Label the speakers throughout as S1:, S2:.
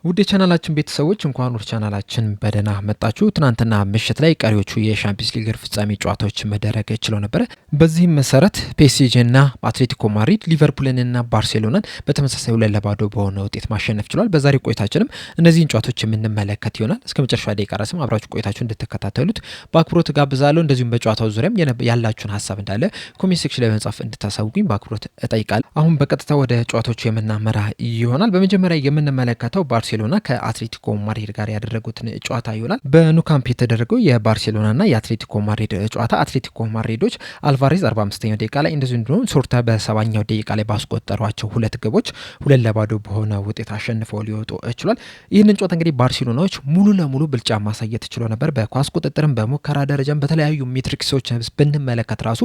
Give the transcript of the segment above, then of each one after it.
S1: ውድ የቻናላችን ቤተሰቦች እንኳን ወደ ቻናላችን በደህና መጣችሁ። ትናንትና ምሽት ላይ ቀሪዎቹ የሻምፒዮንስ ሊግ ፍጻሜ ጨዋታዎች መደረግ ችለው ነበር። በዚህም መሰረት ፒኤስጂ እና አትሌቲኮ ማድሪድ ሊቨርፑልንና ባርሴሎናን በተመሳሳይ 2-0 በሆነ ውጤት ማሸነፍ ችሏል። በዛሬው ቆይታችንም እነዚህን ጨዋታዎች የምንመለከት ይሆናል። እስከ መጨረሻ ደቂቃ ድረስም አብራችሁ ቆይታችሁ እንድትከታተሉት በአክብሮት ጋብዛለሁ። እንደዚሁም በጨዋታው ዙሪያም ያላችሁን ሀሳብ እንዳለ ኮሜንት ሴክሽን ላይ በመጻፍ እንድታሳውቁኝ በአክብሮት እጠይቃለሁ። አሁን በቀጥታ ወደ ጨዋታዎቹ የምናመራ ይሆናል። በመጀመሪያ የምንመለከተው ባርሴሎና ከአትሌቲኮ ማድሪድ ጋር ያደረጉትን ጨዋታ ይሆናል። በኑ ካምፕ የተደረገው የባርሴሎናና የአትሌቲኮ ማድሪድ ጨዋታ አትሌቲኮ ማድሪዶች አልቫሬዝ 45ኛው ደቂቃ ላይ እንደዚሁም ደግሞ ሶርታ በ70ኛው ደቂቃ ላይ ባስቆጠሯቸው ሁለት ግቦች 2-0 በሆነ ውጤት አሸንፈው ሊወጡ ችሏል። ይህንን ጨዋታ እንግዲህ ባርሴሎናዎች ሙሉ ለሙሉ ብልጫ ማሳየት ችሎ ነበር። በኳስ ቁጥጥርም በሙከራ ደረጃም በተለያዩ ሜትሪክሶች ብንመለከት ራሱ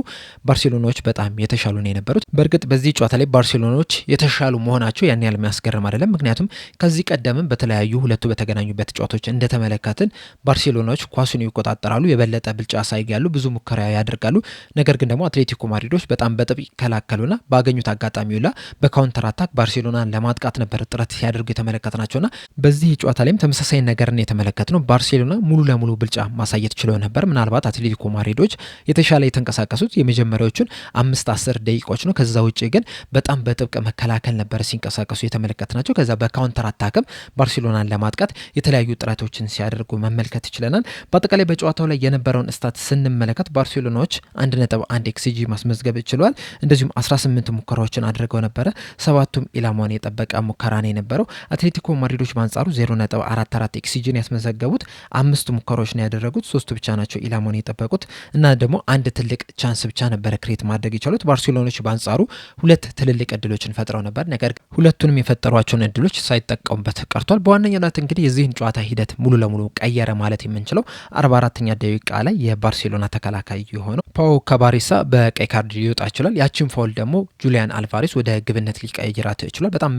S1: ባርሴሎናዎች በጣም የተሻሉ ነው የነበሩት። በእርግጥ በዚህ ጨዋታ ላይ ባርሴሎናዎች የተሻሉ መሆናቸው ያን ያህል የሚያስገርም አይደለም። ምክንያቱም ከዚህ ቀደምም በተለያዩ ሁለቱ በተገናኙበት ጨዋታዎች እንደተመለከትን ባርሴሎናዎች ኳሱን ይቆጣጠራሉ፣ የበለጠ ብልጫ ያሳያሉ፣ ብዙ ሙከራ ያደርጋሉ። ነገር ግን ደግሞ አትሌቲኮ ማድሪዶች በጣም በጥብቅ ይከላከሉና ባገኙት አጋጣሚ ሁላ በካውንተር አታክ ባርሴሎናን ለማጥቃት ነበር ጥረት ሲያደርጉ የተመለከትናቸውና በዚህ ጨዋታ ላይም ተመሳሳይ ነገርን የተመለከትነው ባርሴሎና ሙሉ ለሙሉ ብልጫ ማሳየት ችሎ ነበር። ምናልባት አትሌቲኮ ማድሪዶች የተሻለ የተንቀሳቀሱት የመጀመሪያዎቹን 5-10 ደቂቃዎች ነው። ከዛ ውጭ ግን በጣም በጥብቅ መከላከል ነበር ሲንቀሳቀሱ የተመለከትናቸው። ከዛ በካውንተር አታክም ባርሴሎናን ለማጥቃት የተለያዩ ጥረቶችን ሲያደርጉ መመልከት ይችለናል። በአጠቃላይ በጨዋታው ላይ የነበረውን ስታት ስንመለከት ባርሴሎናዎች 1.1 ኤክስጂ ማስመዝገብ ችሏል። እንደዚሁም 18 ሙከራዎችን አድርገው ነበረ። 7ቱም ኢላማውን የጠበቀ ሙከራ ነው የነበረው። አትሌቲኮ ማድሪዶች በአንጻሩ 0.44 ኤክስጂን ያስመዘገቡት 5 ሙከራዎች ነው ያደረጉት። 3ቱ ብቻ ናቸው ኢላማውን የጠበቁት እና ደግሞ አንድ ትልቅ ቻንስ ብቻ ነበረ ክሬት ማድረግ የቻሉት። ባርሴሎናዎች በአንጻሩ 2 ትልልቅ እድሎችን ፈጥረው ነበር። ነገር ግን ሁለቱንም የፈጠሯቸውን እድሎች ሳይጠቀሙበት ቀርቷል። በዋነኛነት እንግዲህ የዚህን ጨዋታ ሂደት ሙሉ ለሙሉ ቀየረ ማለት የምንችለው 44ኛ ደቂቃ ላይ የባርሴሎና ተከላካይ የሆነው ፓው ካባሬሳ በቀይ ካርድ ሊወጣ ይችላል። ያችን ፋውል ደግሞ ጁሊያን አልቫሬስ ወደ ግብነት ሊቀይራት ይችላል። በጣም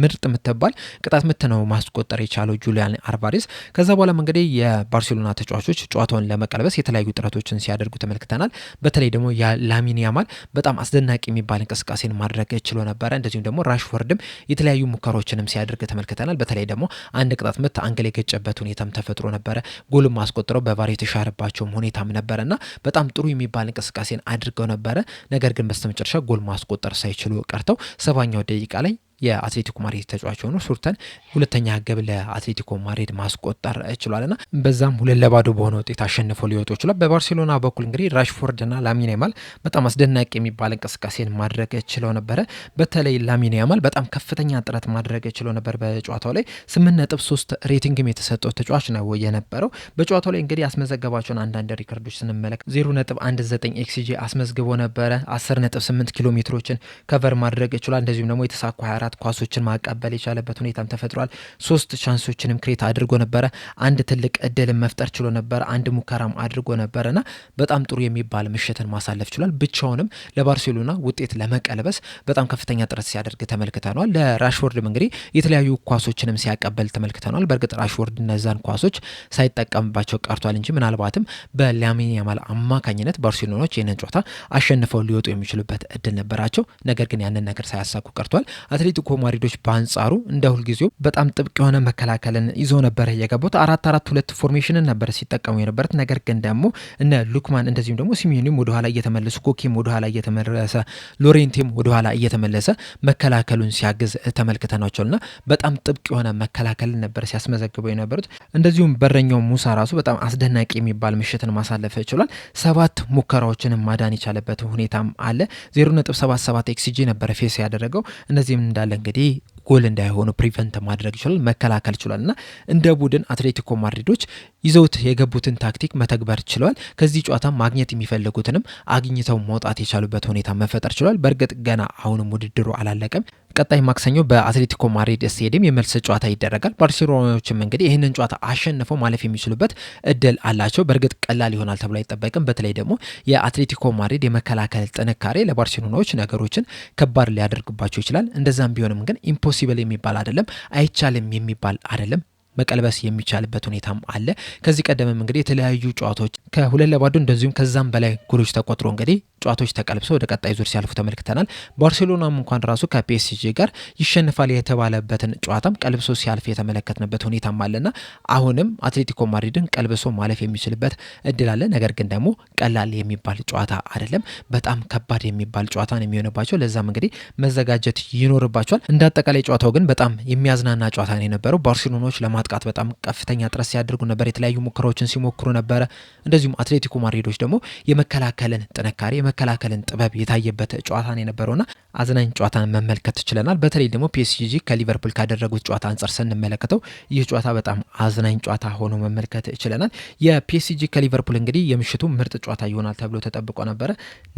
S1: ምርጥ የምትባል ቅጣት ምት ነው ማስቆጠር የቻለው ጁሊያን አልቫሬስ። ከዛ በኋላ እንግዲህ የባርሴሎና ተጫዋቾች ጨዋታውን ለመቀልበስ የተለያዩ ጥረቶችን ሲያደርጉ ተመልክተናል። በተለይ ደግሞ ላሚን ያማል በጣም አስደናቂ የሚባል እንቅስቃሴን ማድረግ ችሎ ነበረ። እንደዚሁም ደግሞ ራሽፎርድም የተለያዩ ሙከራዎችንም ሲያደርግ ተመልክተናል። በተለይ ደግሞ አንድ ቅጣት ምት አንገል የገጨበት ሁኔታም ተፈጥሮ ነበረ። ጎልም ማስቆጥረው በቫር የተሻረባቸውም ሁኔታም ነበረና በጣም ጥሩ የሚባል እንቅስቃሴን አድርገው ነበረ። ነገር ግን በስተመጨረሻ ጎል ማስቆጠር ሳይችሉ ቀርተው 70ኛው ደቂቃ ላይ የአትሌቲኮ ማድሪድ ተጫዋች ሆኖ ሱርተን ሁለተኛ ግብ ለአትሌቲኮ ማድሪድ ማስቆጠር ችሏልና በዛም 2-0 በሆነ ውጤት አሸንፈው ሊወጡ ይችላል። በባርሴሎና በኩል እንግዲህ ራሽፎርድና ላሚን ያማል በጣም አስደናቂ የሚባል እንቅስቃሴን ማድረግ ችለው ነበረ። በተለይ ላሚን ያማል በጣም ከፍተኛ ጥረት ማድረግ ችለው ነበር። በጨዋታው ላይ 8.3 ሬቲንግም የተሰጠው ተጫዋች ነው የነበረው። በጨዋታው ላይ እንግዲህ ያስመዘገባቸውን አንዳንድ ሪከርዶች ስንመለከት 0.19 ኤክስጂ አስመዝግቦ ነበረ። 10.8 ኪሎ ሜትሮችን ከቨር ማድረግ ችሏል። እንደዚሁም ደግሞ የተሳኩ 24 ኳሶችን ማቀበል የቻለበት ሁኔታም ተፈጥሯል። 3 ቻንሶችንም ክሬት አድርጎ ነበረ። አንድ ትልቅ እድልን መፍጠር ችሎ ነበረ። አንድ ሙከራም አድርጎ ነበረና በጣም ጥሩ የሚባል ምሽትን ማሳለፍ ችሏል። ብቻውንም ለባርሴሎና ውጤት ለመቀልበስ በጣም ከፍተኛ ጥረት ሲያደርግ ተመልክተናል። ለራሽፎርድም እንግዲህ የተለያዩ ኳሶችንም ሲያቀበል ተመልክተናል። በእርግጥ ራሽፎርድ እነዛን ኳሶች ሳይጠቀምባቸው ቀርቷል እንጂ ምናልባትም በላሚን ያማል አማካኝነት ባርሴሎናዎች ይህንን ጨዋታ አሸንፈው ሊወጡ የሚችሉበት እድል ነበራቸው። ነገር ግን ያንን ነገር ሳያሳኩ ቀርቷል። አትሌቲኮ ማድሪዶች በአንጻሩ እንደ ሁልጊዜው በጣም ጥብቅ የሆነ መከላከልን ይዞ ነበረ የገቡት። 4-4-2 ፎርሜሽንን ነበር ሲጠቀሙ የነበረት። ነገር ግን ደግሞ እነ ሉክማን እንደዚሁም ደግሞ ሲሚዮኒም ወደኋላ እየተመለሱ፣ ኮኬም ወደኋላ እየተመለሰ፣ ሎሬንቴም ወደኋላ እየተመለሰ መከላከሉን ሲያግዝ ተመልክተናቸውና በጣም ጥብቅ የሆነ መከላከልን ነበር ሲያስመዘግበው የነበሩት። እንደዚሁም በረኛው ሙሳ ራሱ በጣም አስደናቂ የሚባል ምሽትን ማሳለፍ ችሏል። 7 ሙከራዎችን ማዳን የቻለበት ሁኔታም አለ። 0.77 ኤክስጂ ነበረ ፌስ ያደረገው። እነዚህም እንዳለ እንግዲህ ጎል እንዳይሆኑ ፕሪቨንት ማድረግ ይችላል፣ መከላከል ይችላል እና እንደ ቡድን አትሌቲኮ ማድሪዶች ይዘውት የገቡትን ታክቲክ መተግበር ችለዋል። ከዚህ ጨዋታ ማግኘት የሚፈልጉትንም አግኝተው መውጣት የቻሉበት ሁኔታ መፈጠር ችሏል። በእርግጥ ገና አሁንም ውድድሩ አላለቀም። ቀጣይ ማክሰኞ በአትሌቲኮ ማድሪድ ስቴዲየም የመልስ ጨዋታ ይደረጋል። ባርሴሎናዎችም እንግዲህ ይህንን ጨዋታ አሸንፈው ማለፍ የሚችሉበት እድል አላቸው። በእርግጥ ቀላል ይሆናል ተብሎ አይጠበቅም። በተለይ ደግሞ የአትሌቲኮ ማድሪድ የመከላከል ጥንካሬ ለባርሴሎናዎች ነገሮችን ከባድ ሊያደርግባቸው ይችላል። እንደዛም ቢሆንም ግን ኢምፖሲብል የሚባል አይደለም፣ አይቻልም የሚባል አይደለም። መቀልበስ የሚቻልበት ሁኔታም አለ። ከዚህ ቀደምም እንግዲህ የተለያዩ ጨዋታዎች ከ2-2 እንደዚሁም ከዛም በላይ ጎሎች ተቆጥሮ እንግዲህ ጨዋታዎች ተቀልብሰው ወደ ቀጣይ ዙር ሲያልፉ ተመልክተናል። ባርሴሎናም እንኳን ራሱ ከፒኤስጂ ጋር ይሸንፋል የተባለበትን ጨዋታም ቀልብሶ ሲያልፍ የተመለከትንበት ሁኔታም አለና አሁንም አትሌቲኮ ማድሪድን ቀልብሶ ማለፍ የሚችልበት እድል አለ። ነገር ግን ደግሞ ቀላል የሚባል ጨዋታ አይደለም፣ በጣም ከባድ የሚባል ጨዋታ ነው የሚሆንባቸው። ለዛም እንግዲህ መዘጋጀት ይኖርባቸዋል። እንደ አጠቃላይ ጨዋታው ግን በጣም የሚያዝናና ጨዋታ ነው የነበረው። ባርሴሎናዎች ለማጥቃት በጣም ከፍተኛ ጥረት ሲያደርጉ ነበር፣ የተለያዩ ሙከራዎችን ሲሞክሩ ነበረ። እንደዚሁም አትሌቲኮ ማድሪዶች ደግሞ የመከላከልን ጥንካሬ የመከላከልን ጥበብ የታየበት ጨዋታ ነው የነበረውና አዝናኝ ጨዋታን መመልከት ችለናል። በተለይ ደግሞ ፒኤስጂ ከሊቨርፑል ካደረጉት ጨዋታ አንጻር ስንመለከተው ይህ ጨዋታ በጣም አዝናኝ ጨዋታ ሆኖ መመልከት ችለናል። የፒኤስጂ ከሊቨርፑል እንግዲህ የምሽቱ ምርጥ ጨዋታ ይሆናል ተብሎ ተጠብቆ ነበረ።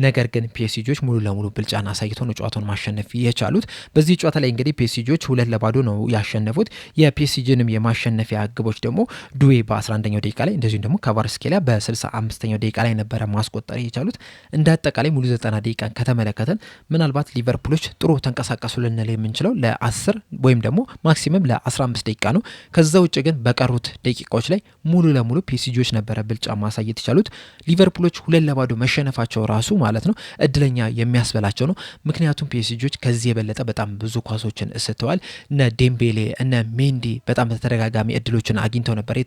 S1: ነገር ግን ፒኤስጂዎች ሙሉ ለሙሉ ብልጫን አሳይተው ነው ጨዋታውን ማሸነፍ የቻሉት። በዚህ ጨዋታ ላይ እንግዲህ ፒኤስጂዎች 2-0 ነው ያሸነፉት። የፒኤስጂንም የማሸነፊያ ግቦች ደግሞ ዱዌ በ11ኛው ደቂቃ ላይ እንደዚሁም ደግሞ ካቫርስኬሊያ በ65ኛው ደቂቃ ላይ ነበረ ማስቆጠር የቻሉት። እንደ አጠቃላይ ሙሉ 90 ደቂቃን ከተመለከተን ምናልባት ሊቨርፑሎች ጥሩ ተንቀሳቀሱ ልንል የምንችለው ለ10 ወይም ደግሞ ማክሲመም ለ15 ደቂቃ ነው። ከዛ ውጭ ግን በቀሩት ደቂቃዎች ላይ ሙሉ ለሙሉ ፒኤስጂዎች ነበረ ብልጫ ማሳየት የቻሉት። ሊቨርፑሎች 2-0 መሸነፋቸው ራሱ ማለት ነው እድለኛ የሚያስበላቸው ነው። ምክንያቱም ፒኤስጂዎች ከዚህ የበለጠ በጣም ብዙ ኳሶችን እስተዋል። እነ ዴምቤሌ እነ ሜንዲ በጣም በተደጋጋሚ እድሎችን አግኝተው ነበር።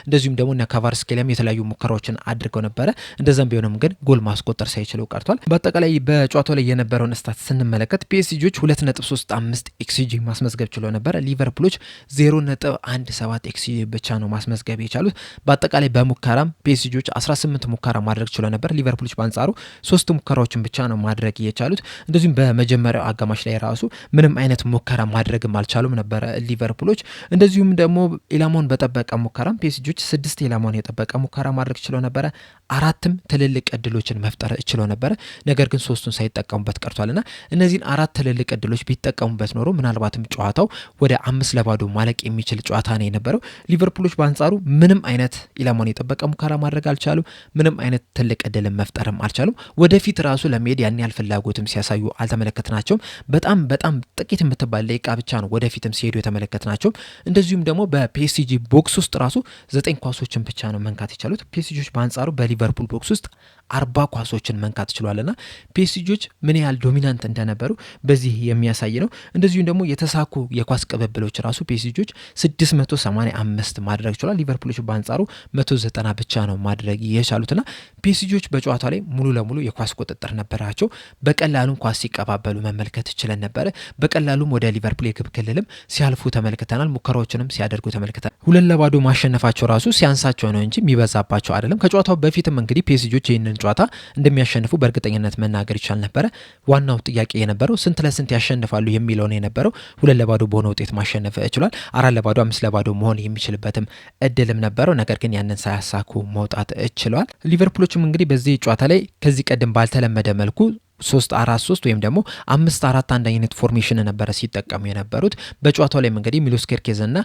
S1: እንደዚሁም ደግሞ እነ ካቫርስኬሊያም የተለያዩ ሙከራዎችን አድርገው ነበረ። እንደዛም ቢሆንም ግን ጎል ማስቆጠር ሳይችሉ ቀርቷል። በአጠቃላይ በጨዋታው ላይ የነበረውን ስታት ስንመለከት ፒኤስጂዎች 2.35 ኤክስጂ ማስመዝገብ ችሎ ነበር። ሊቨርፑሎች 0.17 ኤክስጂ ብቻ ነው ማስመዝገብ የቻሉት። በአጠቃላይ በሙከራም ፒኤስጂዎች 18 ሙከራ ማድረግ ችሎ ነበር። ሊቨርፑሎች በአንጻሩ 3 ሙከራዎችን ብቻ ነው ማድረግ የቻሉት። እንደዚሁም በመጀመሪያው አጋማሽ ላይ ራሱ ምንም አይነት ሙከራ ማድረግም አልቻሉም ነበረ ሊቨርፑሎች። እንደዚሁም ደግሞ ኢላማውን በጠበቀ ሙከራም ፒኤስጂዎች 6 ኢላማውን የጠበቀ ሙከራ ማድረግ ችሎ ነበረ። 4 ትልልቅ እድሎችን መፍጠር ችሎ ነበረ። ነገር ግን 3ቱን ሳይጠቀሙበት ቀርቷልና እነዚህን 4 ትልልቅ እድሎች ቢጠቀሙበት ኖሮ ምናልባትም ጨዋታው ወደ 5-0 ማለቅ የሚችል ጨዋታ ነው የነበረው። ሊቨርፑሎች በአንጻሩ ምንም አይነት ኢላማውን የጠበቀ ሙከራ ማድረግ አልቻሉ። ምንም አይነት ትልቅ እድልን መፍጠርም አልቻሉም። ወደፊት ራሱ ለመሄድ ያን ያህል ፍላጎትም ሲያሳዩ አልተመለከትናቸውም። በጣም ጥቂት የምትባል ደቂቃ ብቻ ነው ወደፊትም ሲሄዱ የተመለከትናቸው። እንደዚሁም ደግሞ በፒኤስጂ ቦክስ ውስጥ ራሱ 9 ኳሶችን ብቻ ነው መንካት የቻሉት። ፒኤስጂዎች በአንጻሩ በሊቨርፑል ቦክስ ውስጥ 40 ኳሶችን መንካት ችሏልና ፒኤስጂዎች ምን ያህል ዶሚናንት እንደነበሩ በዚህ የሚያሳይ ነው። እንደዚሁም ደግሞ የተሳኩ የኳስ ቅብብሎች ራሱ ፒኤስጂዎች 685 ማድረግ ችሏል። ሊቨርፑሎች በአንጻሩ 190 ብቻ ነው ማድረግ የቻሉትና ፒኤስጂዎች በጨዋታው ላይ ሙሉ ለሙሉ የኳስ ቁጥጥር ነበራቸው። በቀላሉም ኳስ ሲቀባበሉ መመልከት ችለን ነበረ። በቀላሉም ወደ ሊቨርፑል የግብ ክልልም ሲያልፉ ተመልክተናል። ሙከራዎችንም ሲያደርጉ ተመልክተናል። 2-0 ማሸነፋቸው ራሱ ሲያንሳቸው ነው እንጂ የሚበዛባቸው አይደለም። ከጨዋታው በፊትም እንግዲህ ፒኤስጂዎች ይህንን ጨዋታ እንደሚያሸንፉ በእርግጠኝነት መናገር ይቻል ነበረ። ዋናው ጥያቄ የነበረው ስንት ለስንት ያሸንፋሉ የሚለው ነው የነበረው። 2-0 በሆነ ውጤት ማሸነፍ ችሏል። 4-0 5-0 መሆን የሚችልበትም እድልም ነበረው። ነገር ግን ያንን ሳያሳኩ መውጣት ችለዋል። ሊቨርፑሎችም እንግዲህ በዚህ ጨዋታ ላይ ከዚህ ቀደም ባልተለመደ መልኩ 3-4-3 ወይም ደግሞ 5-4-1 አይነት ፎርሜሽን ነበረ ሲጠቀሙ የነበሩት። በጨዋታው ላይ እንግዲህ ሚሎስ ኬርኬዝ እና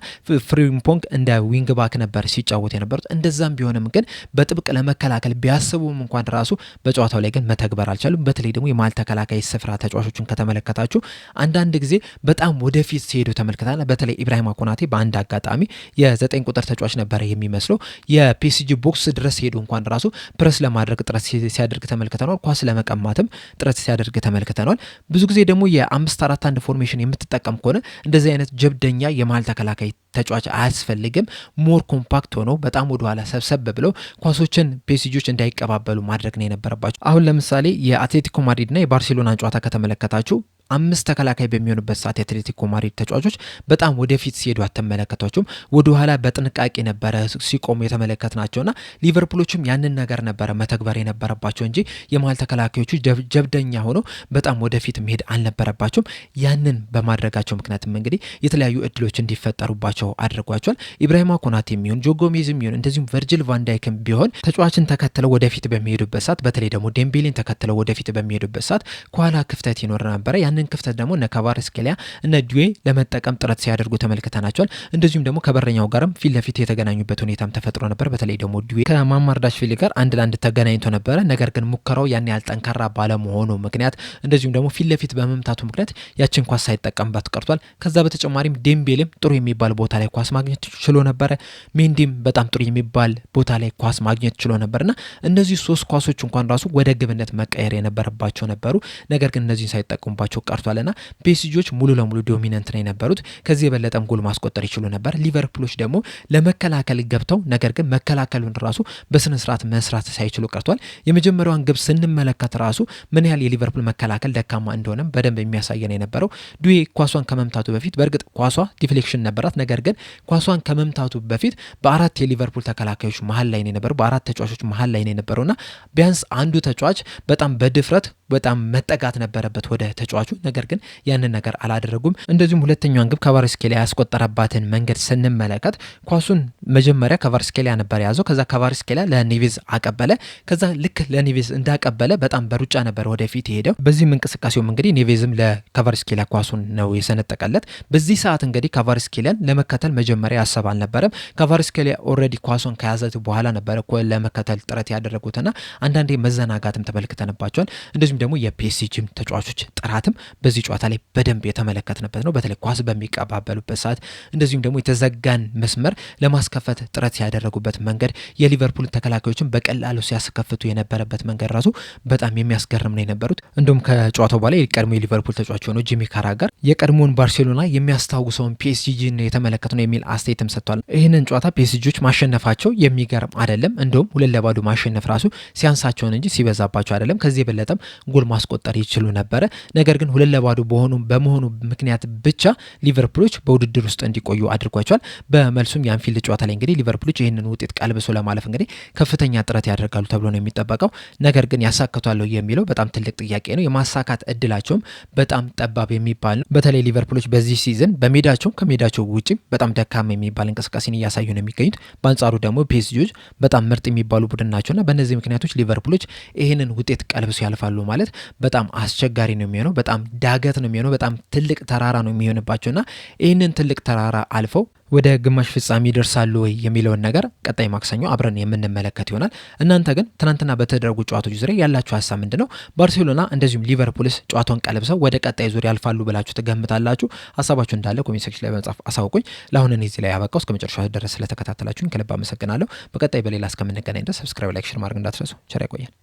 S1: ፍሪምፖንግ እንደ ዊንግ ባክ ነበር ሲጫወት የነበሩት። እንደዛም ቢሆንም ግን በጥብቅ ለመከላከል ቢያስቡም እንኳን ራሱ በጨዋታው ላይ ግን መተግበር አልቻሉም። በተለይ ደግሞ የማል ተከላካይ ስፍራ ተጫዋቾችን ከተመለከታችሁ አንዳንድ ጊዜ በጣም ወደፊት ሲሄዱ ተመልክተናል። በተለይ ኢብራሂማ ኮናቴ በአንድ አጋጣሚ የ9 ቁጥር ተጫዋች ነበረ የሚመስለው። የፒኤስጂ ቦክስ ድረስ ሄዱ እንኳን ራሱ ፕረስ ለማድረግ ጥረት ሲያደርግ ተመልክተናል። ኳስ ለመቀማትም ጥረት ሲያደርግ ተመልክተናል። ብዙ ጊዜ ደግሞ የ5-4-1 ፎርሜሽን የምትጠቀም ከሆነ እንደዚህ አይነት ጀብደኛ የመሃል ተከላካይ ተጫዋች አያስፈልግም። ሞር ኮምፓክት ሆነው በጣም ወደ ኋላ ሰብሰብ ብለው ኳሶችን ፒኤስጂዎች እንዳይቀባበሉ ማድረግ ነው የነበረባቸው። አሁን ለምሳሌ የአትሌቲኮ ማድሪድና የባርሴሎናን ጨዋታ ከተመለከታችሁ 5 ተከላካይ በሚሆኑበት ሰዓት የአትሌቲኮ ማድሪድ ተጫዋቾች በጣም ወደፊት ሲሄዱ አተመለከቷቸውም። ወደ ኋላ በጥንቃቄ ነበረ ሲቆሙ የተመለከትናቸውና ሊቨርፑሎችም ያንን ነገር ነበረ መተግበር የነበረባቸው እንጂ የመሃል ተከላካዮቹ ጀብደኛ ሆነው በጣም ወደፊት መሄድ አልነበረባቸውም። ያንን በማድረጋቸው ምክንያትም እንግዲህ የተለያዩ እድሎች እንዲፈጠሩባቸው አድርጓቸዋል። ኢብራሂማ ኮናቴ የሚሆን ጆ ጎሜዝ የሚሆን እንደዚሁም ቨርጂል ቫንዳይክም ቢሆን ተጫዋችን ተከትለው ወደፊት በሚሄዱበት ሰዓት፣ በተለይ ደግሞ ዴምቤሌን ተከትለው ወደፊት በሚሄዱበት ሰዓት ከኋላ ክፍተት ይኖር ነበረ። ያንን ያንን ክፍተት ደግሞ እነ ክቫራትስኬሊያ እነ ዱዌ ለመጠቀም ጥረት ሲያደርጉ ተመልክተናቸዋል። እንደዚሁም ደግሞ ከበረኛው ጋርም ፊት ለፊት የተገናኙበት ሁኔታም ተፈጥሮ ነበር። በተለይ ደግሞ ዱዌ ከማማርዳሽቪሊ ጋር አንድ ለአንድ ተገናኝቶ ነበረ። ነገር ግን ሙከራው ያን ያህል ጠንካራ ባለመሆኑ ምክንያት እንደዚሁም ደግሞ ፊት ለፊት በመምታቱ ምክንያት ያችን ኳስ ሳይጠቀምባት ቀርቷል። ከዛ በተጨማሪም ዴምቤሌም ጥሩ የሚባል ቦታ ላይ ኳስ ማግኘት ችሎ ነበረ። ሜንዲም በጣም ጥሩ የሚባል ቦታ ላይ ኳስ ማግኘት ችሎ ነበርና እነዚህ ሶስት ኳሶች እንኳን ራሱ ወደ ግብነት መቀየር የነበረባቸው ነበሩ። ነገር ግን እነዚህን ሳይጠቀሙባቸው ቀርቷልና ፒኤስጂዎች ሙሉ ለሙሉ ዶሚናንት ነው የነበሩት። ከዚህ የበለጠም ጎል ማስቆጠር ይችሉ ነበር። ሊቨርፑሎች ደግሞ ለመከላከል ገብተው ነገር ግን መከላከሉን ራሱ በስነ ስርዓት መስራት ሳይችሉ ቀርቷል። የመጀመሪያውን ግብ ስንመለከት ራሱ ምን ያህል የሊቨርፑል መከላከል ደካማ እንደሆነ በደንብ የሚያሳየን የነበረው ዱዌ ኳሷን ከመምታቱ በፊት በእርግጥ ኳሷ ዲፍሌክሽን ነበራት። ነገር ግን ኳሷን ከመምታቱ በፊት በአራት የሊቨርፑል ተከላካዮች መሀል ላይ ነው የነበረው፣ በአራት ተጫዋቾች መሀል ላይ ነው የነበረውና ቢያንስ አንዱ ተጫዋች በጣም በድፍረት በጣም መጠጋት ነበረበት ወደ ተጫዋቹ። ነገር ግን ያንን ነገር አላደረጉም። እንደዚሁም ሁለተኛውን ግብ ክቫራትስኬሊያ ያስቆጠረባትን መንገድ ስንመለከት ኳሱን መጀመሪያ ክቫራትስኬሊያ ነበር የያዘው። ከዛ ክቫራትስኬሊያ ለኔቬዝ አቀበለ። ከዛ ልክ ለኔቬዝ እንዳቀበለ በጣም በሩጫ ነበር ወደፊት የሄደው። በዚህም እንቅስቃሴውም እንግዲህ ኔቬዝም ለክቫራትስኬሊያ ኳሱን ነው የሰነጠቀለት። በዚህ ሰዓት እንግዲህ ክቫራትስኬሊያን ለመከተል መጀመሪያ ያሰብ አልነበረም። ክቫራትስኬሊያ ኦልሬዲ ኳሱን ከያዘት በኋላ ነበረ ለመከተል ጥረት ያደረጉትና አንዳንዴ መዘናጋትም ተመልክተንባቸዋል። እንደዚሁም ደግሞ የፒኤስጂም ተጫዋቾች ጥራትም በዚህ ጨዋታ ላይ በደንብ የተመለከትንበት ነው። በተለይ ኳስ በሚቀባበሉበት ሰዓት እንደዚሁም ደግሞ የተዘጋን መስመር ለማስከፈት ጥረት ያደረጉበት መንገድ የሊቨርፑል ተከላካዮችን በቀላሉ ሲያስከፍቱ የነበረበት መንገድ ራሱ በጣም የሚያስገርም ነው የነበሩት። እንዲሁም ከጨዋታው በኋላ የቀድሞ የሊቨርፑል ተጫዋች ሆኖ ጂሚ ካራገር የቀድሞውን ባርሴሎና የሚያስታውሰውን ፒኤስጂን የተመለከት ነው የሚል አስተያየትም ሰጥቷል። ይህንን ጨዋታ ፒኤስጂዎች ማሸነፋቸው የሚገርም አይደለም። እንደውም 2-0 ማሸነፍ ራሱ ሲያንሳቸውን እንጂ ሲበዛባቸው አይደለም። ከዚህ የበለጠም ጎል ማስቆጠር ይችሉ ነበረ። ነገር ግን 2-0 በመሆኑ ምክንያት ብቻ ሊቨርፑሎች በውድድር ውስጥ እንዲቆዩ አድርጓቸዋል። በመልሱም የአንፊልድ ጨዋታ ላይ እንግዲህ ሊቨርፑሎች ይህንን ውጤት ቀልብሶ ለማለፍ እንግዲህ ከፍተኛ ጥረት ያደርጋሉ ተብሎ ነው የሚጠበቀው። ነገር ግን ያሳክቷል የሚለው በጣም ትልቅ ጥያቄ ነው። የማሳካት እድላቸውም በጣም ጠባብ የሚባል ነው። በተለይ ሊቨርፑሎች በዚህ ሲዝን በሜዳቸው ከሜዳቸው ውጪ በጣም ደካማ የሚባል እንቅስቃሴን እያሳዩ ነው የሚገኙት። በአንጻሩ ደግሞ ፒኤስጂዎች በጣም ምርጥ የሚባሉ ቡድን ናቸውና በእነዚህ ምክንያቶች ሊቨርፑሎች ይህንን ውጤት ቀልብሶ ያልፋሉ ማለት በጣም አስቸጋሪ ነው የሚሆነው። በጣም ዳገት ነው የሚሆነው። በጣም ትልቅ ተራራ ነው የሚሆንባቸውና ይህንን ትልቅ ተራራ አልፈው ወደ ግማሽ ፍጻሜ ይደርሳሉ ወይ የሚለውን ነገር ቀጣይ ማክሰኞ አብረን የምንመለከት ይሆናል። እናንተ ግን ትናንትና በተደረጉ ጨዋታዎች ዙሪያ ያላችሁ ሀሳብ ምንድነው? ባርሴሎና እንደዚሁም ሊቨርፑልስ ጨዋታውን ቀልብሰው ወደ ቀጣይ ዙር ያልፋሉ ብላችሁ ትገምታላችሁ? ሀሳባችሁ እንዳለ ኮሜንት ሴክሽን ላይ በመጻፍ አሳውቁኝ። ለአሁን እኔ እዚህ ላይ ያበቃው። እስከ መጨረሻው ድረስ ስለተከታተላችሁኝ ከልብ አመሰግናለሁ። በቀጣይ በሌላ እስከምንገናኝ ድረስ ሰብስክራይብ፣ ላይክ፣ ሼር ማድረግ እንዳትረሱ። ቸር ያቆየን።